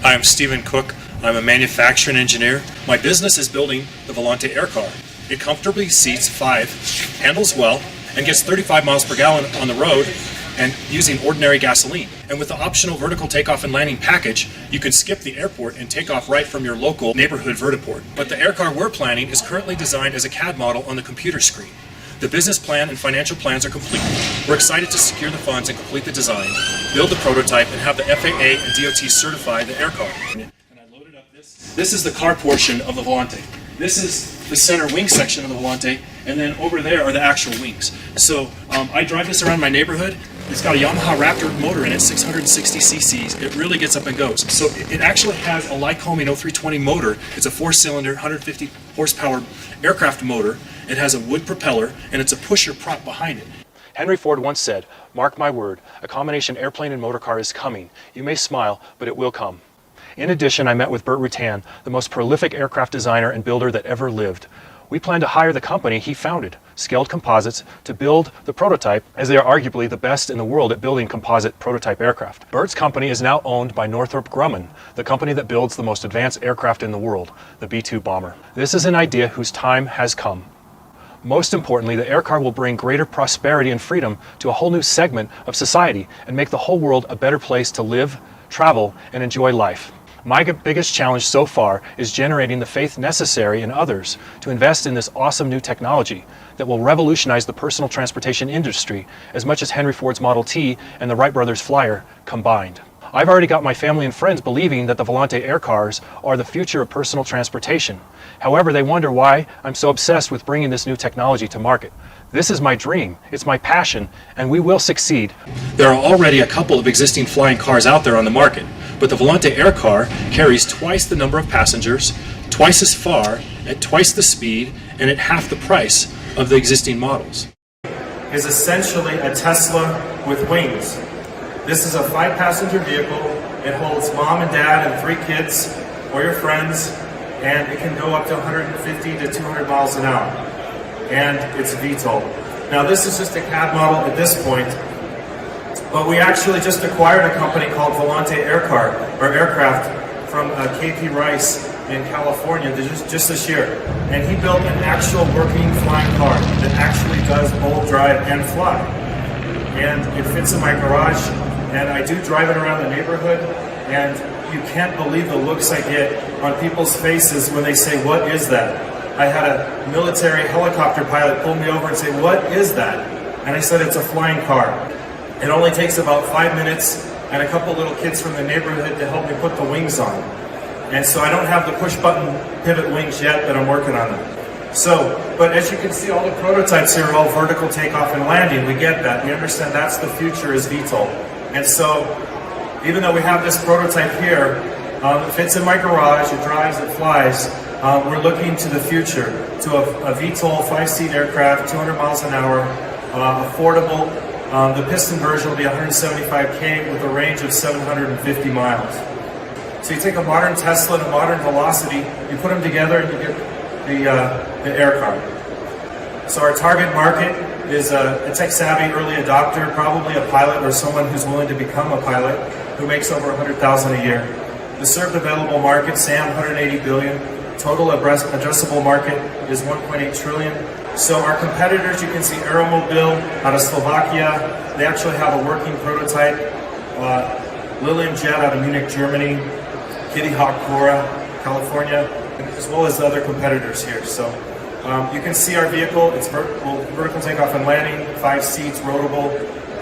Hi, I'm Stephen Cook. I'm a manufacturing engineer. My business is building the Volante Air Car. It comfortably seats 5, handles well, and gets 35 miles per gallon on the road and using ordinary gasoline. And with the optional vertical takeoff and landing package, you can skip the airport and take off right from your local neighborhood vertiport. But the air car we're planning is currently designed as a CAD model on the computer screen. The business plan and financial plans are complete. We're excited to secure the funds and complete the design, build the prototype, and have the FAA and DOT certify the air car. And I loaded up this. This is the car portion of the Volante. This is the center wing section of the Volante, and then over there are the actual wings. So I drive this around my neighborhood. It's got a Yamaha Raptor motor in it, 660 cc's. It really gets up and goes. So it actually has a Lycoming 0320 motor. It's a 4-cylinder, 150 horsepower aircraft motor. It has a wood propeller, and it's a pusher prop behind it. Henry Ford once said, "Mark my word, a combination airplane and motor car is coming. You may smile, but it will come." In addition, I met with Burt Rutan, the most prolific aircraft designer and builder that ever lived. We plan to hire the company he founded, Scaled Composites, to build the prototype, as they are arguably the best in the world at building composite prototype aircraft. Burt's company is now owned by Northrop Grumman, the company that builds the most advanced aircraft in the world, the B-2 bomber. This is an idea whose time has come. Most importantly, the air car will bring greater prosperity and freedom to a whole new segment of society and make the whole world a better place to live, travel, and enjoy life. My biggest challenge so far is generating the faith necessary in others to invest in this awesome new technology that will revolutionize the personal transportation industry as much as Henry Ford's Model T and the Wright brothers Flyer combined. I've already got my family and friends believing that the Volante air cars are the future of personal transportation. However, they wonder why I'm so obsessed with bringing this new technology to market. This is my dream, it's my passion, and we will succeed. There are already a couple of existing flying cars out there on the market, but the Volante air car carries twice the number of passengers, twice as far, at twice the speed, and at half the price of the existing models. Is essentially a Tesla with wings. This is a 5-passenger vehicle. It holds mom and dad and 3 kids or your friends, and it can go up to 150 to 200 miles an hour. And it's VTOL. Now this is just a CAD model at this point, but we actually just acquired a company called Volante Aircraft from KP Rice in California just this year. And he built an actual working flying car that actually does both drive and fly. And it fits in my garage, and I do drive it around the neighborhood, and you can't believe the looks I get on people's faces when they say, "What is that?" I had a military helicopter pilot pull me over and say, "What is that?" And I said, "It's a flying car." It only takes about 5 minutes and a couple little kids from the neighborhood to help me put the wings on. And so I don't have the push-button pivot wings yet, but I'm working on them. So, but as you can see, all the prototypes here are all vertical takeoff and landing. We get that. We understand that's the future is VTOL. And so, even though we have this prototype here, it fits in my garage, it drives, it flies, we're looking to the future, to a VTOL 5-seat aircraft, 200 miles an hour, affordable. The piston version will be 175K with a range of 750 miles. So you take a modern Tesla and a modern Velocity, you put them together and you get the air car. So our target market is a tech-savvy early adopter, probably a pilot or someone who's willing to become a pilot, who makes over $100,000 a year. The served available market, SAM, 180 billion. Total addressable market is 1.8 trillion. So our competitors, you can see Aeromobil out of Slovakia. They actually have a working prototype. Lilium Jet out of Munich, Germany. Kitty Hawk Cora, California, as well as the other competitors here. So you can see our vehicle. It's vertical takeoff and landing, 5 seats, roadable,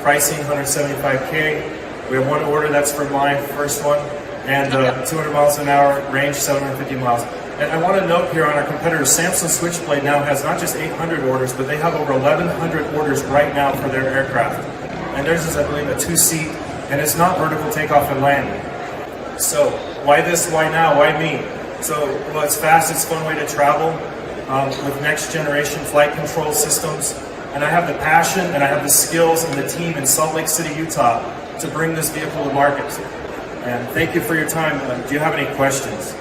pricing 175K. We have one order, that's for my first one, and 200 miles an hour, range 750 miles. And I want to note here on our competitors, Samsung Switchblade now has not just 800 orders, but they have over 1,100 orders right now for their aircraft. And theirs is, I believe, a 2-seat, and it's not vertical takeoff and landing. So why this, why now, why me? So, well, it's fast, it's a fun way to travel with next generation flight control systems. And I have the passion and I have the skills and the team in Salt Lake City, Utah to bring this vehicle to market. And thank you for your time. Do you have any questions?